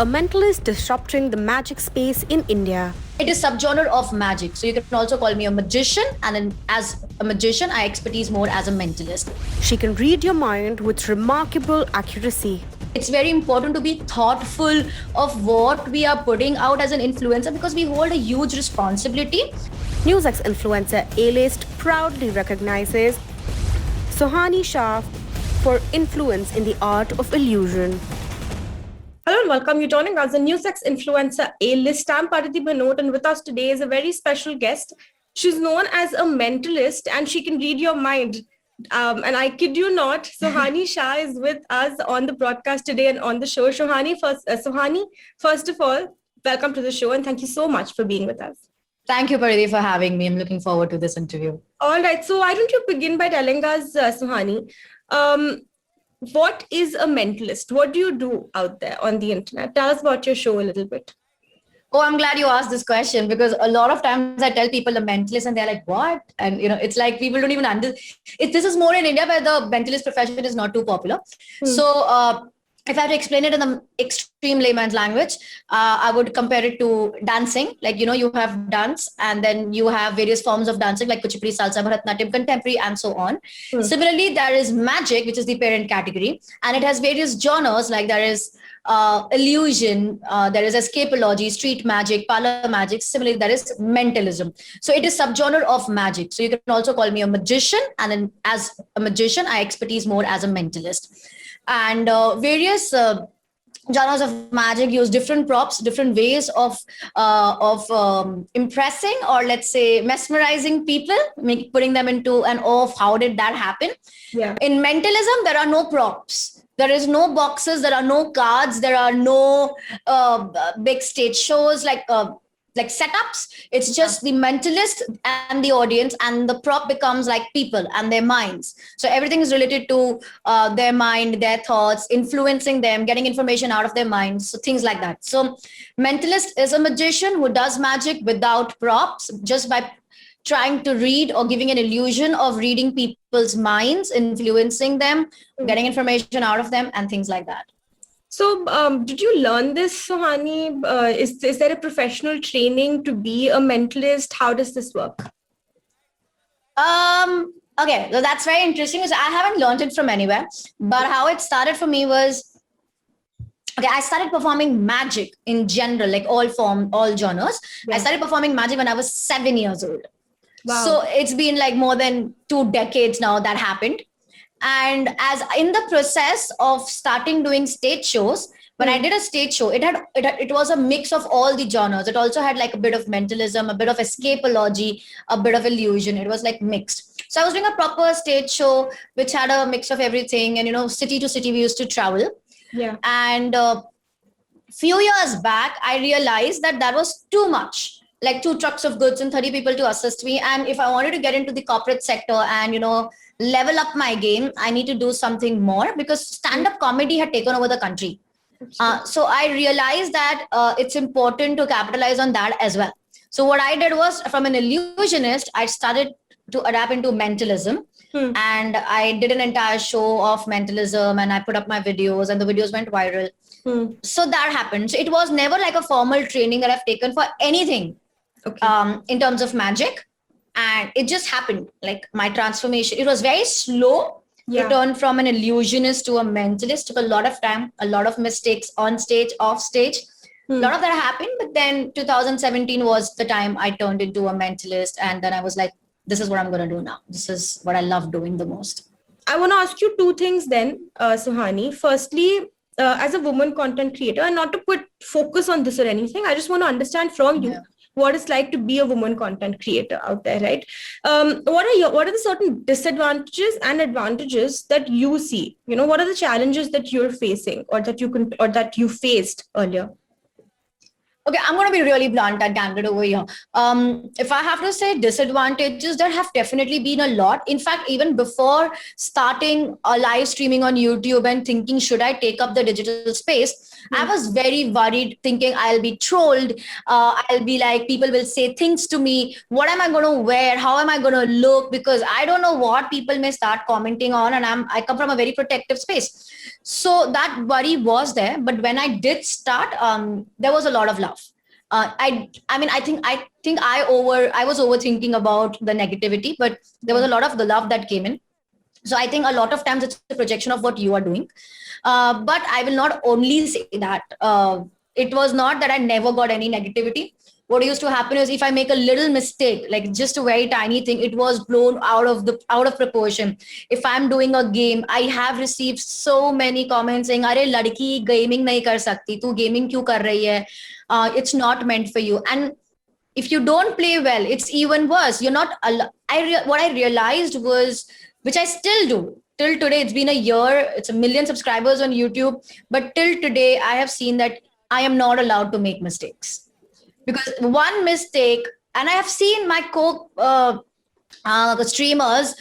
a mentalist disrupting the magic space in India. It is subgenre of magic. So you can also call me a magician, and then as a magician, I expertise more as a mentalist. She can read your mind with remarkable accuracy. It's very important to be thoughtful of what we are putting out as an influencer because we hold a huge responsibility. NewsX influencer A-List proudly recognizes Sohani Shah for influence in the art of illusion. Hello and welcome. You're joining us, the NewsX influencer A-List. I'm Parati Bhanot, and with us today is a very special guest. She's known as a mentalist and she can read your mind. And I kid you not, Sohani Shah is with us on the broadcast today and on the show. Sohani, first of all, welcome to the show and thank you so much for being with us. Thank you, Paridi, for having me. I'm looking forward to this interview. All right. So why don't you begin by telling us, Sohani, what is a mentalist? What do you do out there on the internet? Tell us about your show a little bit. Oh, I'm glad you asked this question because a lot of times I tell people a mentalist and they're like, what? And, it's like people don't even understand. This is more in India where the mentalist profession is not too popular. So if I have to explain it in the extreme layman's language, I would compare it to dancing. Like, you have dance and then you have various forms of dancing like Kuchipudi, Salsa, Bharatanatyam, Contemporary, and so on. Similarly, there is magic, which is the parent category. And it has various genres like there is illusion, there is escapology, street magic, parlor magic. Similarly, there is mentalism. So it is subgenre of magic. So you can also call me a magician, and then as a magician, I expertise more as a mentalist. And various genres of magic use different props, different ways of impressing or let's say mesmerizing people, putting them into an awe of how did that happen. Yeah. In mentalism, there are no props. There is no boxes, there are no cards, there are no big stage shows like setups. It's just the mentalist and the audience, and the prop becomes like people and their minds. So everything is related to their mind, their thoughts, influencing them, getting information out of their minds. So things like that. So mentalist is a magician who does magic without props, just by trying to read or giving an illusion of reading people's minds, influencing them, getting information out of them, and things like that. So did you learn this, Sohani? Is there a professional training to be a mentalist? How does this work? Okay, so that's very interesting because I haven't learned it from anywhere. But how it started for me was, I started performing magic in general, like all genres. Yeah. I started performing magic when I was 7 years old. Wow. So it's been like more than 2 decades now that happened. And as in the process of starting doing stage shows, when I did a stage show, it was a mix of all the genres. It also had like a bit of mentalism, a bit of escapology, a bit of illusion. It was like mixed. So I was doing a proper stage show, which had a mix of everything. And, city to city, we used to travel. Yeah. And few years back, I realized that was too much. Like 2 trucks of goods and 30 people to assist me. And if I wanted to get into the corporate sector and, level up my game, I need to do something more because stand-up comedy had taken over the country. So I realized that it's important to capitalize on that as well. So what I did was, from an illusionist, I started to adapt into mentalism. And I did an entire show of mentalism and I put up my videos and the videos went viral. So that happened. So it was never like a formal training that I've taken for anything. Okay. In terms of magic, and it just happened. Like my transformation, it was very slow. Yeah. To turn from an illusionist to a mentalist. Took a lot of time, a lot of mistakes on stage, off stage. A lot of that happened, but then 2017 was the time I turned into a mentalist, and then I was like, this is what I'm going to do now. This is what I love doing the most. I want to ask you 2 things then, Sohani. Firstly, as a woman content creator, and not to put focus on this or anything, I just want to understand from you what it's like to be a woman content creator out there, right? What are the certain disadvantages and advantages that you see? What are the challenges that you're facing or that you faced earlier? Okay, I'm going to be really blunt and candid over here. If I have to say disadvantages, there have definitely been a lot. In fact, even before starting a live streaming on YouTube and thinking, should I take up the digital space, I was very worried, thinking I'll be trolled. I'll be like, people will say things to me. What am I going to wear? How am I going to look? Because I don't know what people may start commenting on. And I come from a very protective space. So that worry was there. But when I did start, there was a lot of love. I was overthinking about the negativity, but there was a lot of the love that came in. So I think a lot of times it's a projection of what you are doing. But I will not only say that. It was not that I never got any negativity. What used to happen is if I make a little mistake, like just a very tiny thing, it was blown out of proportion. If I'm doing a game, I have received so many comments saying, "Arey ladki gaming nahi kar sakti, tu gaming kyun kar rahi hai? It's not meant for you." And if you don't play well, it's even worse. You're not. What I realized was, which I still do till today. It's been a year. It's 1 million subscribers on YouTube, but till today, I have seen that I am not allowed to make mistakes. Because one mistake, and I have seen my streamers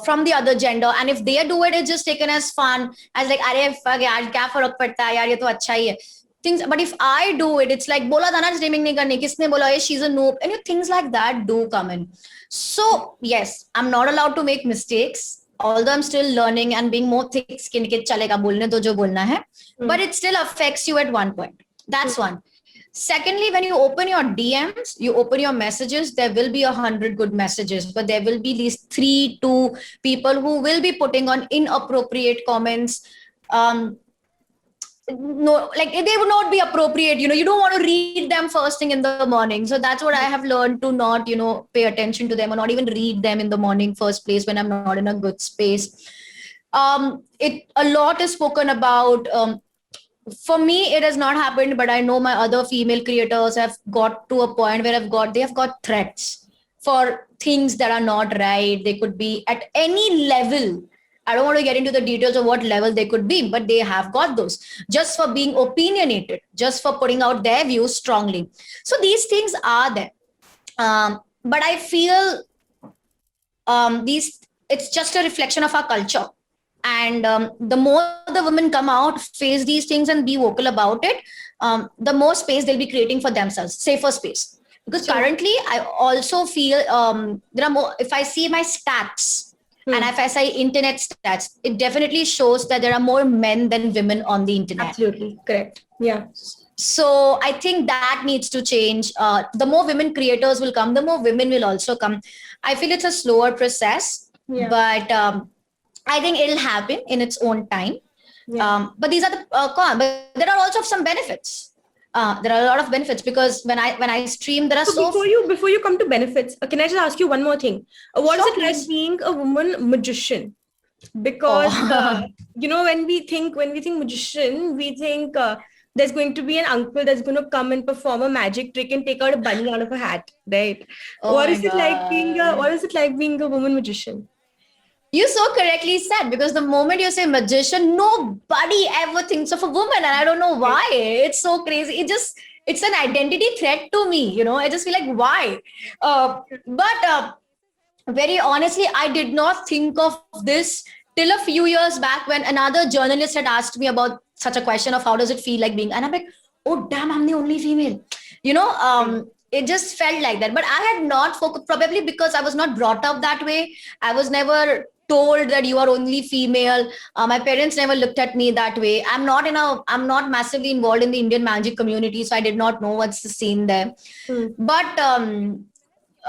from the other gender, and if they do it, it's just taken as fun, as like, "Arey fuck yaar, kya farak padta hai yaar, ye to acha hi hai." Things, but if I do it, it's like, "Bola tha na streaming nahi karni, kisne bola hai, she's a noob," and things like that do come in. So yes, I'm not allowed to make mistakes, although I'm still learning and being more thick-skinned. Ke chalega, bolne do jo bolna hai, but it still affects you at one point. That's one. Secondly, when you open your DMs, you open your messages, there will be 100 good messages, but there will be at least 3 to people who will be putting on inappropriate comments. No, like they would not be appropriate. You don't want to read them first thing in the morning. So that's what I have learned, to not, pay attention to them or not even read them in the morning first place when I'm not in a good space. A lot is spoken about. For me, it has not happened, but I know my other female creators have got to a point where they have got threats for things that are not right. They could be at any level. I don't want to get into the details of what level they could be, but they have got those just for being opinionated, just for putting out their views strongly. So these things are there. But I feel it's just a reflection of our culture. And the more the women come out, face these things and be vocal about it, the more space they'll be creating for themselves, safer space. Because currently, I also feel there are more, if I see my stats and if I say internet stats, it definitely shows that there are more men than women on the internet. Absolutely, correct. Yeah. So I think that needs to change. The more women creators will come, the more women will also come. I feel it's a slower process, but I think it'll happen in its own time. Yeah. But these are the cons. But there are also some benefits. There are a lot of benefits, because when I stream, there are before you come to benefits, can I just ask you one more thing? What is it like being a woman magician? Because when we think magician, we think there's going to be an uncle that's going to come and perform a magic trick and take out a bunny out of a hat, right? What is it like being a woman magician? You so correctly said, because the moment you say magician, nobody ever thinks of a woman, and I don't know why. It's so crazy. It's an identity threat to me. I just feel like, why? But very honestly, I did not think of this till a few years back, when another journalist had asked me about such a question of how does it feel like being, and I'm like, oh damn, I'm the only female. It just felt like that. But I had not focused, probably because I was not brought up that way. I was never told that you are only female. My parents never looked at me that way. I'm not massively involved in the Indian magic community, so I did not know what's the scene there. But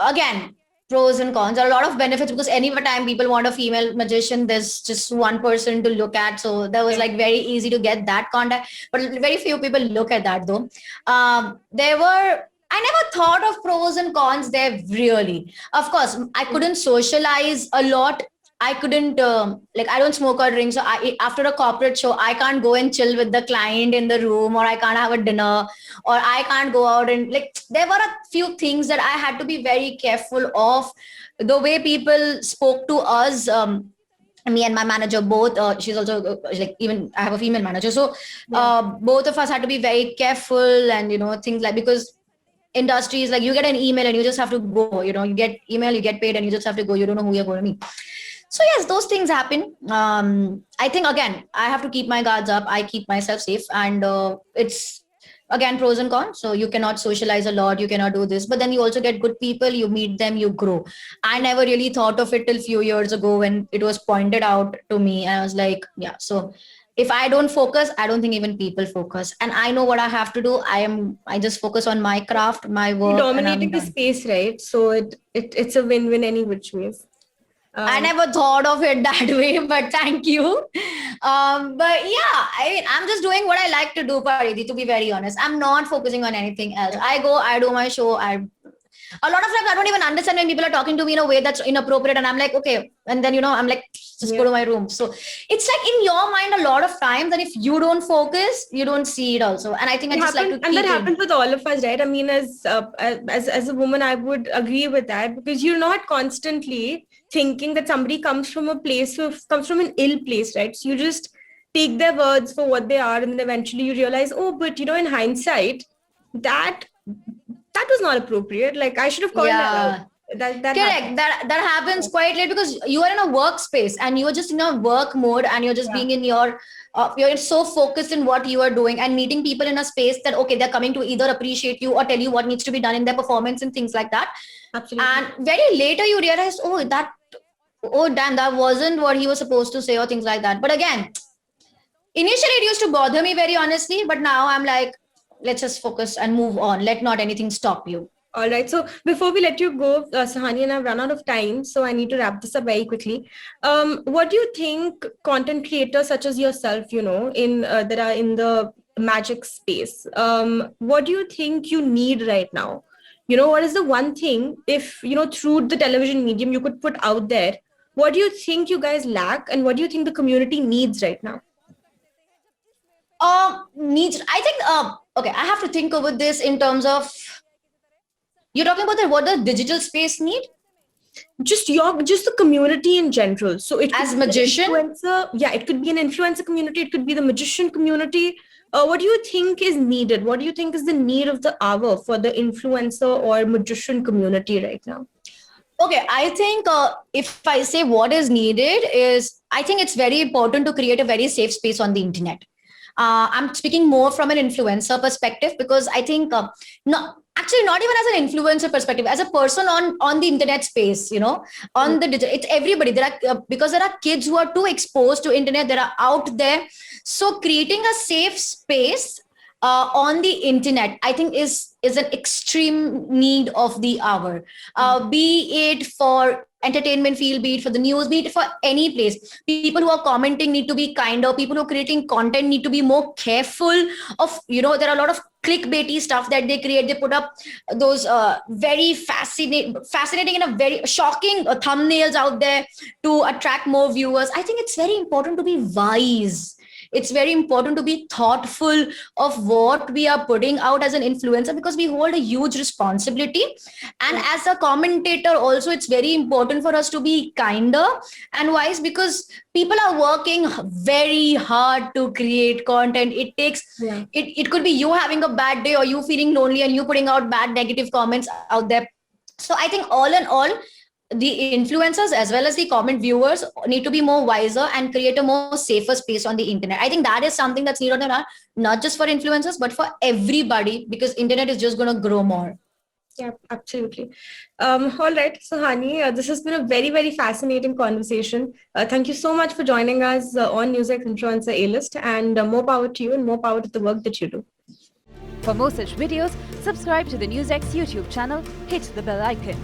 again, pros and cons. There are a lot of benefits, because any time people want a female magician, there's just one person to look at. So that was like very easy to get that contact. But very few people look at that though. I never thought of pros and cons there, really. Of course, I couldn't socialize a lot. I couldn't, I don't smoke or drink. So after a corporate show, I can't go and chill with the client in the room, or I can't have a dinner, or I can't go out and there were a few things that I had to be very careful of. The way people spoke to us, me and my manager both, she's also even I have a female manager. So both of us had to be very careful, and, things like, because industry is like, you get an email and you just have to go, you get email, you get paid, and you just have to go. You don't know who you're going to meet. So yes, those things happen. I think again, I have to keep my guards up. I keep myself safe, and it's again pros and cons. So you cannot socialize a lot. You cannot do this, but then you also get good people. You meet them, you grow. I never really thought of it till few years ago when it was pointed out to me, and I was like, yeah. So if I don't focus, I don't think even people focus. And I know what I have to do. I just focus on my craft, my work. Dominating the space, right? So it's a win-win any which ways. I never thought of it that way, but thank you. But yeah, I mean, I'm just doing what I like to do, Paridhi, to be very honest. I'm not focusing on anything else. I go, I do my show. A lot of times I don't even understand when people are talking to me in a way that's inappropriate. And I'm like, okay. And then, I'm like, just go to my room. So it's like in your mind a lot of times that if you don't focus, you don't see it also. And I think like to and that happens with all of us, right? I mean, as a woman, I would agree with that, because you're not constantly thinking that somebody comes from an ill place, right? So you just take their words for what they are, and then eventually you realize, oh, but in hindsight, that was not appropriate. Like I should have called that. That correct. That happens quite late because you are in a workspace and you're just in a work mode, and you're just being in your you're so focused in what you are doing, and meeting people in a space that okay, they're coming to either appreciate you or tell you what needs to be done in their performance and things like that. Absolutely. And very later you realize, oh damn, that wasn't what he was supposed to say or things like that. But again, initially it used to bother me very honestly, but now I'm like, let's just focus and move on. Let not anything stop you. All right. So before we let you go, Suhani, and I've run out of time, so I need to wrap this up very quickly. What do you think content creators such as yourself, that are in the magic space, what do you think you need right now? What is the one thing, if, through the television medium you could put out there, what do you think you guys lack, and what do you think the community needs right now? Needs. I think, okay, I have to think over this in terms of, you're talking about what the digital space need? Just the community in general. So it as magician, it could be an influencer community. It could be the magician community. What do you think is needed? What do you think is the need of the hour for the influencer or magician community right now? Okay, I think if I say what is needed is, I think it's very important to create a very safe space on the internet. I'm speaking more from an influencer perspective, because I think actually not even as an influencer perspective, as a person on the internet space, on the digital, it's everybody. There are because there are kids who are too exposed to internet, that are out there. So creating a safe space on the internet, I think is an extreme need of the hour. Be it for entertainment field, be it for the news, be it for any place. People who are commenting need to be kinder. People who are creating content need to be more careful of, there are a lot of clickbaity stuff that they create. They put up those very fascinating and a very shocking thumbnails out there to attract more viewers. I think it's very important to be wise. It's very important to be thoughtful of what we are putting out as an influencer, because we hold a huge responsibility. And as a commentator also, it's very important for us to be kinder and wise, because people are working very hard to create content. It takes, it could be you having a bad day or you feeling lonely and you putting out bad negative comments out there. So I think all in all, the influencers as well as the comment viewers need to be more wiser and create a more safer space on the internet. I think that is something that's needed, not just for influencers, but for everybody, because internet is just going to grow more. Yeah, absolutely. All right, Suhani, this has been a very, very fascinating conversation. Thank you so much for joining us on Newsx Influencer A-List, and more power to you and more power to the work that you do. For more such videos, subscribe to the Newsx YouTube channel, hit the bell icon.